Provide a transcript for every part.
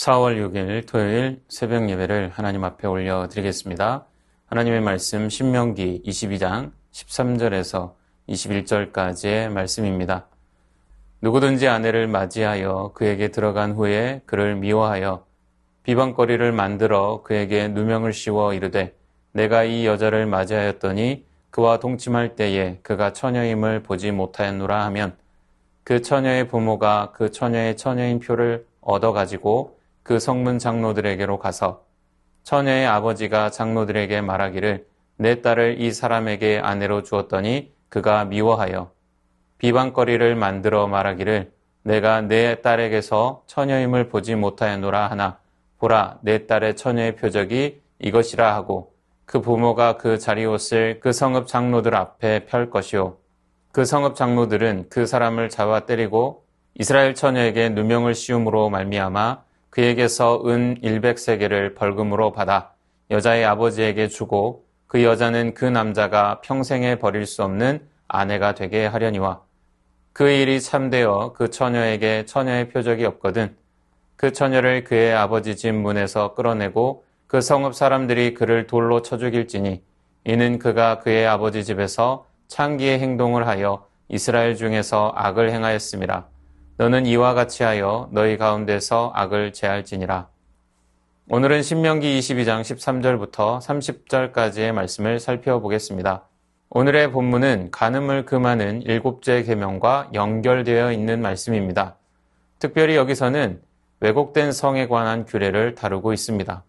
4월 6일 토요일 새벽 예배를 하나님 앞에 올려드리겠습니다. 하나님의 말씀 신명기 22장 13절에서 21절까지의 말씀입니다. 누구든지 아내를 맞이하여 그에게 들어간 후에 그를 미워하여 비방거리를 만들어 그에게 누명을 씌워 이르되 내가 이 여자를 맞이하였더니 그와 동침할 때에 그가 처녀임을 보지 못하였노라 하면 그 처녀의 부모가 그 처녀의 처녀인 표를 얻어가지고 그 성문 장로들에게로 가서 처녀의 아버지가 장로들에게 말하기를 내 딸을 이 사람에게 아내로 주었더니 그가 미워하여 비방거리를 만들어 말하기를 내가 내 딸에게서 처녀임을 보지 못하였노라 하나 보라 내 딸의 처녀의 표적이 이것이라 하고 그 부모가 그 자리옷을 그 성읍 장로들 앞에 펼 것이요 그 성읍 장로들은 그 사람을 잡아 때리고 이스라엘 처녀에게 누명을 씌움으로 말미암아 그에게서 은 100세겔을 벌금으로 받아 여자의 아버지에게 주고 그 여자는 그 남자가 평생에 버릴 수 없는 아내가 되게 하려니와 그 일이 참되어 그 처녀에게 처녀의 표적이 없거든 그 처녀를 그의 아버지 집 문에서 끌어내고 그 성읍 사람들이 그를 돌로 쳐 죽일지니 이는 그가 그의 아버지 집에서 창기의 행동을 하여 이스라엘 중에서 악을 행하였음이라. 너는 이와 같이 하여 너희 가운데서 악을 제할지니라. 오늘은 신명기 22장 13절부터 30절까지의 말씀을 살펴보겠습니다. 오늘의 본문은 간음을 금하는 7째 계명과 연결되어 있는 말씀입니다. 특별히 여기서는 왜곡된 성에 관한 규례를 다루고 있습니다.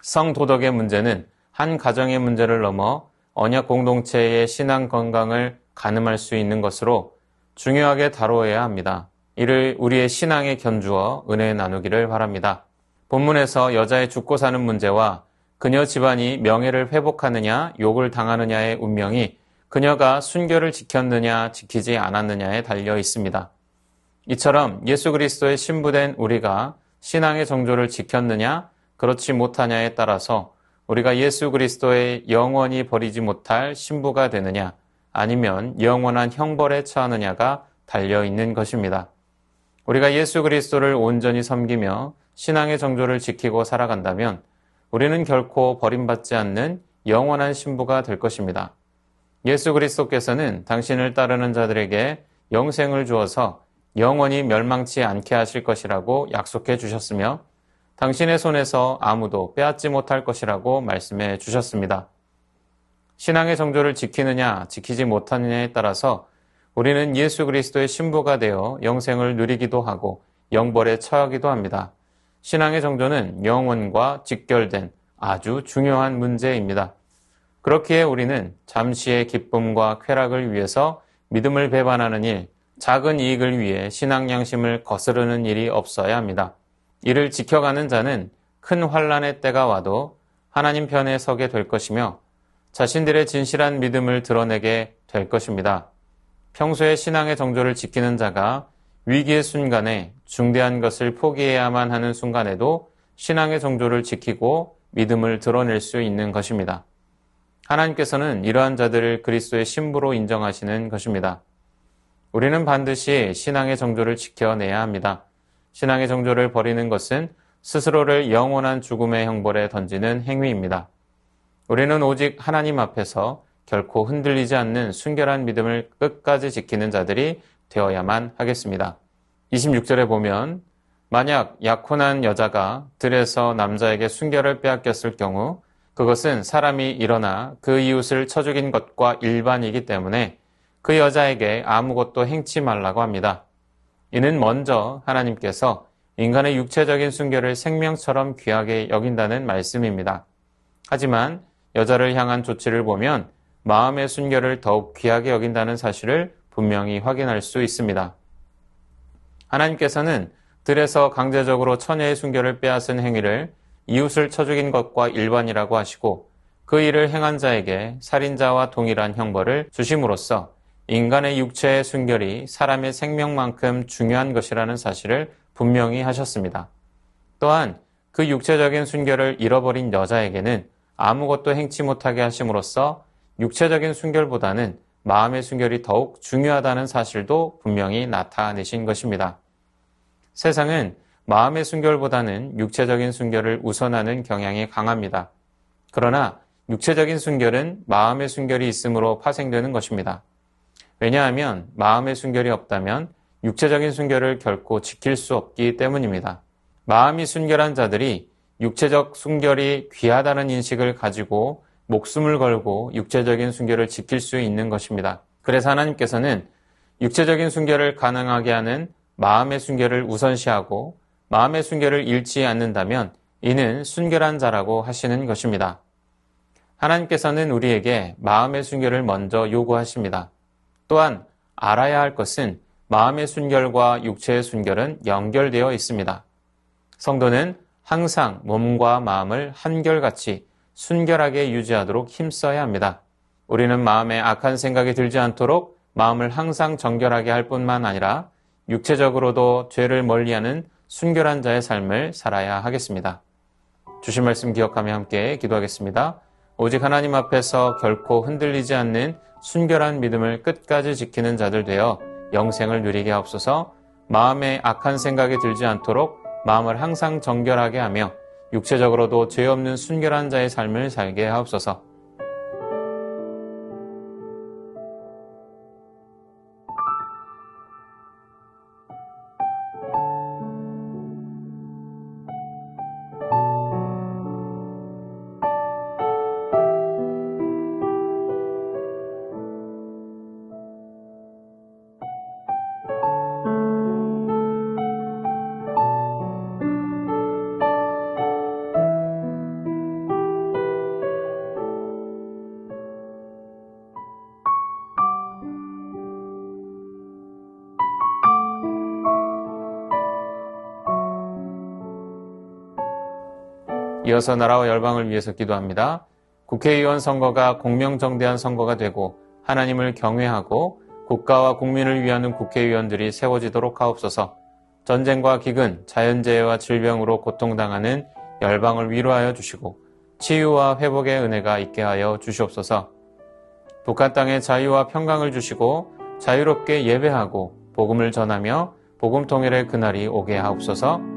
성도덕의 문제는 한 가정의 문제를 넘어 언약 공동체의 신앙 건강을 가늠할 수 있는 것으로 중요하게 다루어야 합니다. 이를 우리의 신앙에 견주어 은혜 나누기를 바랍니다. 본문에서 여자의 죽고 사는 문제와 그녀 집안이 명예를 회복하느냐 욕을 당하느냐의 운명이 그녀가 순결을 지켰느냐 지키지 않았느냐에 달려 있습니다. 이처럼 예수 그리스도의 신부된 우리가 신앙의 정조를 지켰느냐 그렇지 못하냐에 따라서 우리가 예수 그리스도의 영원히 버리지 못할 신부가 되느냐 아니면 영원한 형벌에 처하느냐가 달려 있는 것입니다. 우리가 예수 그리스도를 온전히 섬기며 신앙의 정조를 지키고 살아간다면 우리는 결코 버림받지 않는 영원한 신부가 될 것입니다. 예수 그리스도께서는 당신을 따르는 자들에게 영생을 주어서 영원히 멸망치 않게 하실 것이라고 약속해 주셨으며 당신의 손에서 아무도 빼앗지 못할 것이라고 말씀해 주셨습니다. 신앙의 정조를 지키느냐 지키지 못하느냐에 따라서 우리는 예수 그리스도의 신부가 되어 영생을 누리기도 하고 영벌에 처하기도 합니다. 신앙의 정조는 영혼과 직결된 아주 중요한 문제입니다. 그렇기에 우리는 잠시의 기쁨과 쾌락을 위해서 믿음을 배반하는 일, 작은 이익을 위해 신앙 양심을 거스르는 일이 없어야 합니다. 이를 지켜가는 자는 큰 환난의 때가 와도 하나님 편에 서게 될 것이며 자신들의 진실한 믿음을 드러내게 될 것입니다. 평소에 신앙의 정조를 지키는 자가 위기의 순간에 중대한 것을 포기해야만 하는 순간에도 신앙의 정조를 지키고 믿음을 드러낼 수 있는 것입니다. 하나님께서는 이러한 자들을 그리스도의 신부로 인정하시는 것입니다. 우리는 반드시 신앙의 정조를 지켜내야 합니다. 신앙의 정조를 버리는 것은 스스로를 영원한 죽음의 형벌에 던지는 행위입니다. 우리는 오직 하나님 앞에서 결코 흔들리지 않는 순결한 믿음을 끝까지 지키는 자들이 되어야만 하겠습니다. 26절에 보면 만약 약혼한 여자가 들에서 남자에게 순결을 빼앗겼을 경우 그것은 사람이 일어나 그 이웃을 쳐 죽인 것과 일반이기 때문에 그 여자에게 아무것도 행치 말라고 합니다. 이는 먼저 하나님께서 인간의 육체적인 순결을 생명처럼 귀하게 여긴다는 말씀입니다. 하지만 여자를 향한 조치를 보면 마음의 순결을 더욱 귀하게 여긴다는 사실을 분명히 확인할 수 있습니다. 하나님께서는 들에서 강제적으로 처녀의 순결을 빼앗은 행위를 이웃을 쳐 죽인 것과 일반이라고 하시고 그 일을 행한 자에게 살인자와 동일한 형벌을 주심으로써 인간의 육체의 순결이 사람의 생명만큼 중요한 것이라는 사실을 분명히 하셨습니다. 또한 그 육체적인 순결을 잃어버린 여자에게는 아무것도 행치 못하게 하심으로써 육체적인 순결보다는 마음의 순결이 더욱 중요하다는 사실도 분명히 나타내신 것입니다. 세상은 마음의 순결보다는 육체적인 순결을 우선하는 경향이 강합니다. 그러나 육체적인 순결은 마음의 순결이 있으므로 파생되는 것입니다. 왜냐하면 마음의 순결이 없다면 육체적인 순결을 결코 지킬 수 없기 때문입니다. 마음이 순결한 자들이 육체적 순결이 귀하다는 인식을 가지고 목숨을 걸고 육체적인 순결을 지킬 수 있는 것입니다. 그래서 하나님께서는 육체적인 순결을 가능하게 하는 마음의 순결을 우선시하고 마음의 순결을 잃지 않는다면 이는 순결한 자라고 하시는 것입니다. 하나님께서는 우리에게 마음의 순결을 먼저 요구하십니다. 또한 알아야 할 것은 마음의 순결과 육체의 순결은 연결되어 있습니다. 성도는 항상 몸과 마음을 한결같이 순결하게 유지하도록 힘써야 합니다. 우리는 마음에 악한 생각이 들지 않도록 마음을 항상 정결하게 할 뿐만 아니라 육체적으로도 죄를 멀리하는 순결한 자의 삶을 살아야 하겠습니다. 주신 말씀 기억하며 함께 기도하겠습니다. 오직 하나님 앞에서 결코 흔들리지 않는 순결한 믿음을 끝까지 지키는 자들 되어 영생을 누리게 하옵소서. 마음에 악한 생각이 들지 않도록 마음을 항상 정결하게 하며 육체적으로도 죄 없는 순결한 자의 삶을 살게 하옵소서. 이어서 나라와 열방을 위해서 기도합니다. 국회의원 선거가 공명정대한 선거가 되고 하나님을 경외하고 국가와 국민을 위하는 국회의원들이 세워지도록 하옵소서. 전쟁과 기근, 자연재해와 질병으로 고통당하는 열방을 위로하여 주시고 치유와 회복의 은혜가 있게 하여 주시옵소서. 북한 땅에 자유와 평강을 주시고 자유롭게 예배하고 복음을 전하며 복음 통일의 그날이 오게 하옵소서.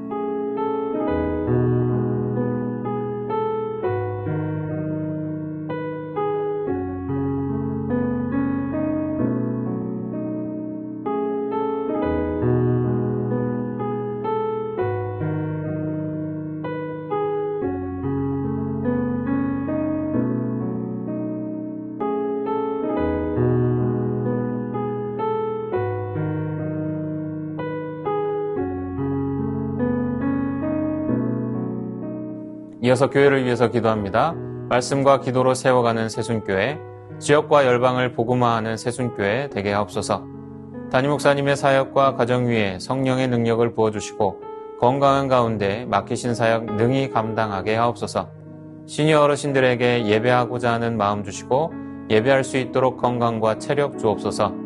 이어서 교회를 위해서 기도합니다. 말씀과 기도로 세워가는 새순교회, 지역과 열방을 복음화하는 새순교회 되게 하옵소서. 담임 목사님의 사역과 가정 위에 성령의 능력을 부어주시고 건강한 가운데 맡기신 사역 능히 감당하게 하옵소서. 시니어 어르신들에게 예배하고자 하는 마음 주시고 예배할 수 있도록 건강과 체력 주옵소서.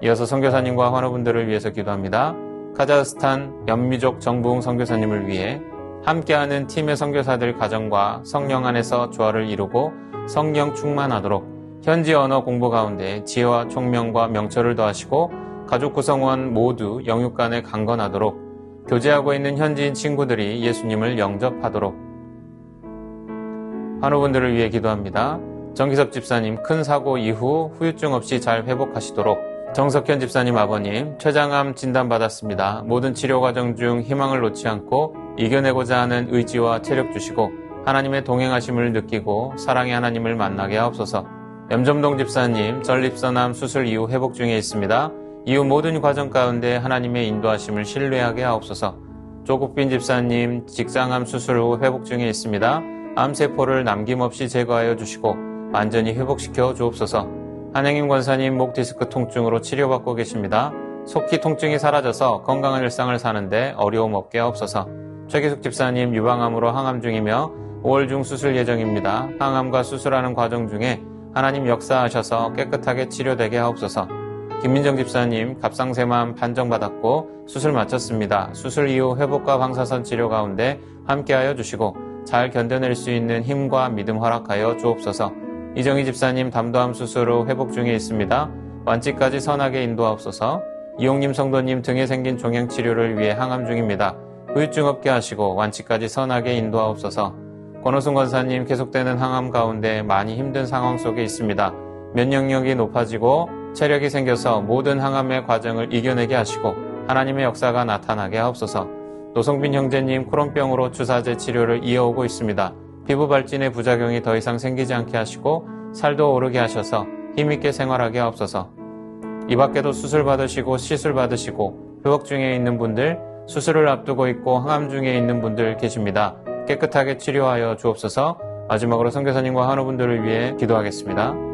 이어서 선교사님과 환우분들을 위해서 기도합니다. 카자흐스탄 연미족 정부흥 선교사님을 위해 함께하는 팀의 선교사들 가정과 성령 안에서 조화를 이루고 성령 충만하도록 현지 언어 공부 가운데 지혜와 총명과 명철을 더하시고 가족 구성원 모두 영육 간에 강건하도록 교제하고 있는 현지인 친구들이 예수님을 영접하도록 환우분들을 위해 기도합니다. 정기섭 집사님 큰 사고 이후 후유증 없이 잘 회복하시도록 정석현 집사님 아버님 췌장암 진단받았습니다. 모든 치료 과정 중 희망을 놓지 않고 이겨내고자 하는 의지와 체력 주시고 하나님의 동행하심을 느끼고 사랑의 하나님을 만나게 하옵소서. 염점동 집사님 전립선암 수술 이후 회복 중에 있습니다. 이후 모든 과정 가운데 하나님의 인도하심을 신뢰하게 하옵소서. 조국빈 집사님 직장암 수술 후 회복 중에 있습니다. 암세포를 남김없이 제거하여 주시고 완전히 회복시켜 주옵소서. 한행임 권사님 목 디스크 통증으로 치료받고 계십니다. 속히 통증이 사라져서 건강한 일상을 사는데 어려움 없게 하옵소서. 최기숙 집사님 유방암으로 항암 중이며 5월 중 수술 예정입니다. 항암과 수술하는 과정 중에 하나님 역사하셔서 깨끗하게 치료되게 하옵소서. 김민정 집사님 갑상샘암 판정받았고 수술 마쳤습니다. 수술 이후 회복과 방사선 치료 가운데 함께하여 주시고 잘 견뎌낼 수 있는 힘과 믿음 허락하여 주옵소서. 이정희 집사님 담도암 수술 후 회복 중에 있습니다. 완치까지 선하게 인도하옵소서. 이용님 성도님 등에 생긴 종양 치료를 위해 항암 중입니다. 후유증 없게 하시고 완치까지 선하게 인도하옵소서. 권호승 권사님 계속되는 항암 가운데 많이 힘든 상황 속에 있습니다. 면역력이 높아지고 체력이 생겨서 모든 항암의 과정을 이겨내게 하시고 하나님의 역사가 나타나게 하옵소서. 노성빈 형제님 크론병으로 주사제 치료를 이어오고 있습니다. 피부 발진의 부작용이 더 이상 생기지 않게 하시고 살도 오르게 하셔서 힘있게 생활하게 하옵소서. 이 밖에도 수술 받으시고 시술 받으시고 회복 중에 있는 분들, 수술을 앞두고 있고 항암 중에 있는 분들 계십니다. 깨끗하게 치료하여 주옵소서. 마지막으로 선교사님과 환우분들을 위해 기도하겠습니다.